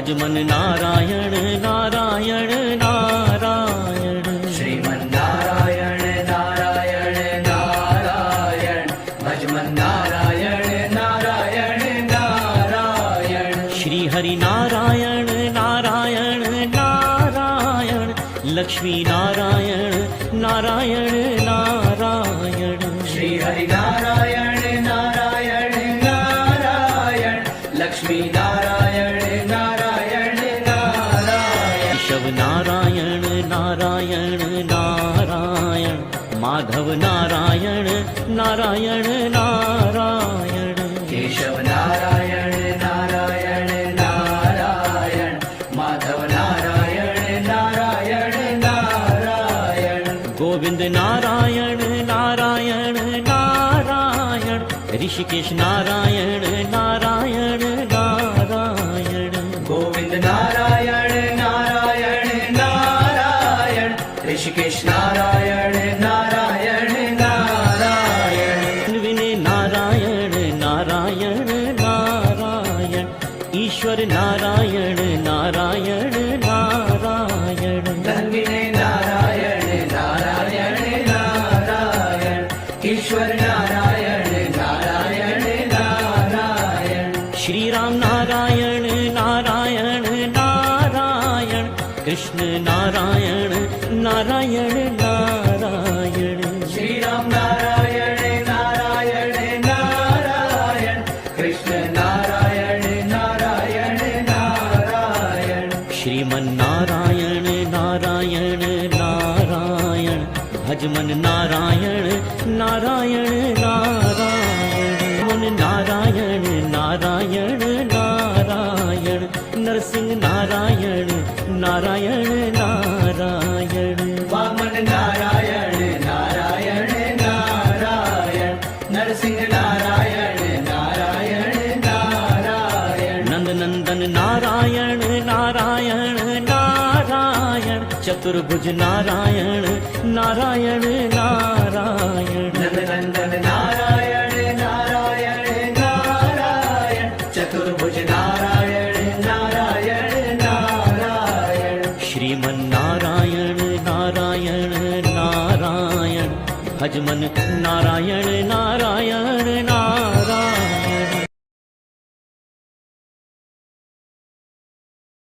भजमन नारायण नारायण नारायण। श्रीमन नारायण नारायण नारायण भजमन नारायण नारायण नारायण। श्री हरि नारायण नारायण नारायण लक्ष्मी नारायण नारायण नारायण। श्री हरि नारायण नारायण नारायण लक्ष्मी नारायण नारायण नारायण। केशव नारायण नारायण नारायण माधव नारायण नारायण नारायण। केशव नारायण नारायण नारायण माधव नारायण नारायण नारायण। गोविंद नारायण नारायण नारायण ऋषिकेश नारायण नारायण नारायण। गोविंद नारायण नारायण नारायण ऋषिकेश नारायण नारायण नारायण। विनय नारायण नारायण नारायण ईश्वर नारायण नारायण नारायण। धन्विने नारायण नारायण नारायण ईश्वर नारायण नारायण नारायण। श्री राम नारायण नारायण नारायण कृष्ण नारायण नारायण नारायण। श्री राम नारायण नारायण नारायण कृष्ण नारायण नारायण नारायण। श्रीमन नारायण नारायण नारायण भजमन नारायण नारायण नारायण। मन नारायण नारायण नारायण नरसिंह नारायण नारायण नारायण। वामन नारायण नारायण नारायण नरसिंह नारायण नारायण नारायण। नंद नंदन नारायण नारायण नारायण चतुर्भुज नारायण नारायण नारायण। नंदनंदन नारायण नारायण नारायण चतुर्भुज नारायण नारायण नारायण। श्रीमन नारायण नारायण नारायण भजमन नारायण नारायण